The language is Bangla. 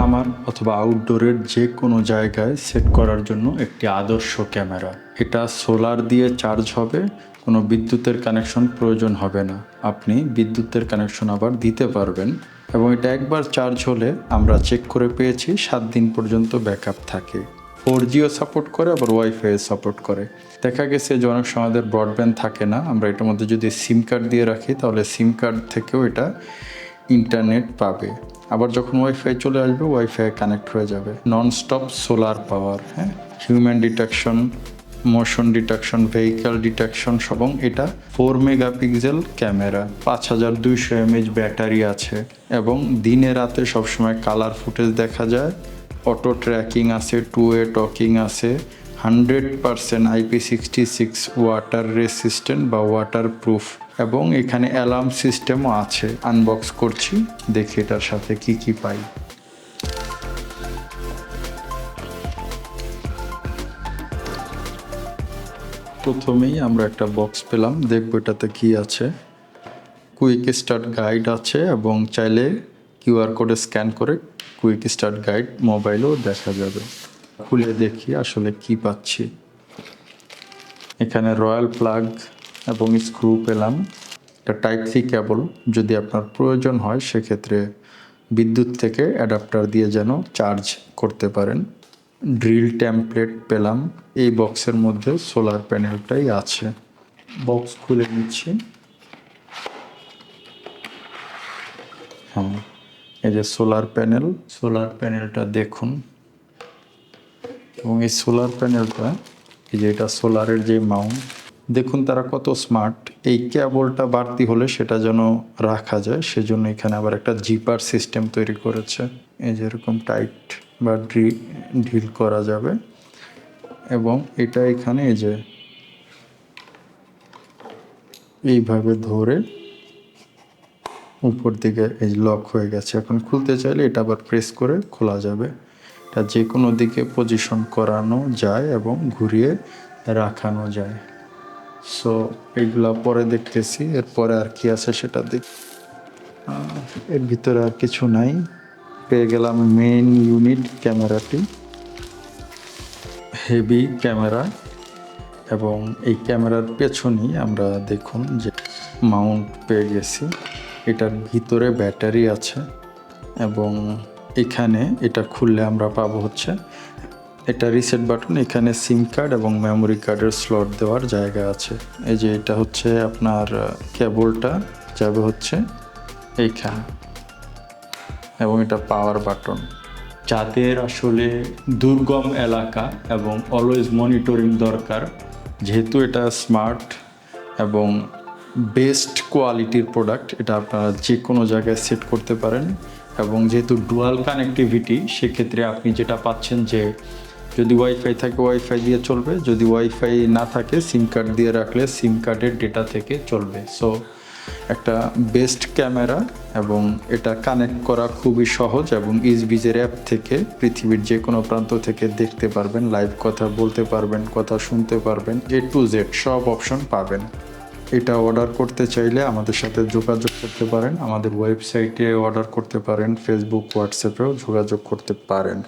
খামার অথবা আউটডোরের যে কোনো জায়গায় সেট করার জন্য একটি আদর্শ ক্যামেরা। এটা সোলার দিয়ে চার্জ হবে, কোনো বিদ্যুতের কানেকশন প্রয়োজন হবে না। আপনি বিদ্যুতের কানেকশন আবার দিতে পারবেন এবং এটা একবার চার্জ হলে আমরা চেক করে পেয়েছি 7 দিন পর্যন্ত ব্যাকআপ থাকে। 4Gও সাপোর্ট করে, আবার ওয়াইফাইও সাপোর্ট করে। দেখা গেছে যে অনেক সময় আমাদের ব্রডব্যান্ড থাকে না, আমরা এটার মধ্যে যদি সিম কার্ড দিয়ে রাখি তাহলে সিম কার্ড থেকেও এটা ইন্টারনেট পাবে। আবার যখন ওয়াইফাই চলে আসবে ওয়াইফাই কানেক্ট হয়ে যাবে। ননস্টপ সোলার পাওয়ার, হ্যাঁ, human detection, motion detection, vehicle detection, এবং এটা 4 মেগাপিক্সেল ক্যামেরা, 5200 mAh ব্যাটারি আছে এবং দিনে রাতে সবসময় কালার ফুটেজ দেখা যায়। অটো ট্র্যাকিং আছে, 2-way টকিং আছে, 100% IP66 ওয়াটার রেসিস্ট্যান্ট বা ওয়াটার প্রুফ, এবং এখানে অ্যালার্ম সিস্টেমও আছে। আনবক্স করছি, দেখি এটার সাথে কি কি পাই। প্রথমেই আমরা একটা বক্স পেলাম, দেখব এটাতে কি আছে। কুইক স্টার্ট গাইড আছে এবং চাইলে কিউআর কোডে স্ক্যান করে কুইক স্টার্ট গাইড মোবাইলেও দেখা যাবে। খুলে দেখি আসলে কি পাচ্ছি। এখানে রয়্যাল প্লাগ এবং স্ক্রু পেলাম। একটা Type-C কেবল, যদি আপনার প্রয়োজন হয় সেক্ষেত্রে বিদ্যুৎ থেকে অ্যাডাপ্টার দিয়ে যেন চার্জ করতে পারেন। ড্রিল টেমপ্লেট পেলাম। এই বক্সের মধ্যে সোলার প্যানেলটাই আছে। বক্স খুলে নিচ্ছি। হ্যাঁ, এই যে সোলার প্যানেলটা দেখুন। এবং এই সোলার প্যানেলটা, এই যে এটা সোলারের যে মাউন্ট, দেখুন তারা কত স্মার্ট। এই কেবলটা বাড়তি হলে সেটা যেন রাখা যায়, সেজন্য এখানে আবার একটা জিপার সিস্টেম তৈরি করেছে। এই যে এরকম টাইট বা ড্রিল করা যাবে। এবং এটা এখানে এই যে এইভাবে ধরে উপর দিকে এই লক হয়ে গেছে। এখন খুলতে চাইলে এটা আবার প্রেস করে খোলা যাবে। এটা যে কোনো দিকে পজিশন করানো যায় এবং ঘুরিয়ে রাখানো যায়। সো এইগুলা পরে দেখতেছি, এরপরে আর কি আছে সেটা দেখ। এর ভিতরে আর কিছু নাই। পেয়ে গেলাম মেইন ইউনিট ক্যামেরাটি, হেভি ক্যামেরা, এবং এই ক্যামেরার পেছনেই আমরা দেখুন যে মাউন্ট পেয়ে গেছি। এটার ভিতরে ব্যাটারি আছে এবং এখানে এটা খুললে আমরা পাবো হচ্ছে এটা রিসেট বাটন। এখানে সিম কার্ড এবং মেমোরি কার্ডের স্লট দেওয়ার জায়গা আছে। এই যে এটা হচ্ছে আপনার কেবলটা যাবে হচ্ছে এইখানে, এবং এটা পাওয়ার বাটন। যাদের আসলে দুর্গম এলাকা এবং অলওয়েজ মনিটরিং দরকার, যেহেতু এটা স্মার্ট এবং বেস্ট কোয়ালিটির প্রোডাক্ট, এটা আপনারা যে কোনো জায়গায় সেট করতে পারেন। এবং যেহেতু ডুয়াল কানেক্টিভিটি, সেক্ষেত্রে আপনি যেটা পাচ্ছেন যে যদি ওয়াইফাই থাকে ওয়াইফাই দিয়ে চলবে, যদি ওয়াইফাই না থাকে সিম কার্ড দিয়ে রাখলে সিম কার্ডের ডেটা থেকে চলবে। সো একটা বেস্ট ক্যামেরা, এবং এটা কানেক্ট করা খুবই সহজ, এবং ইজবিজের অ্যাপ থেকে পৃথিবীর যে কোনো প্রান্ত থেকে দেখতে পারবেন, লাইভ কথা বলতে পারবেন, কথা শুনতে পারবেন, A to Z সব অপশন পাবেন। এটা অর্ডার করতে চাইলে আমাদের সাথে যোগাযোগ করতে পারেন, আমাদের ওয়েবসাইটে অর্ডার করতে পারেন, ফেসবুক, হোয়াটসঅ্যাপেও যোগাযোগ করতে পারেন।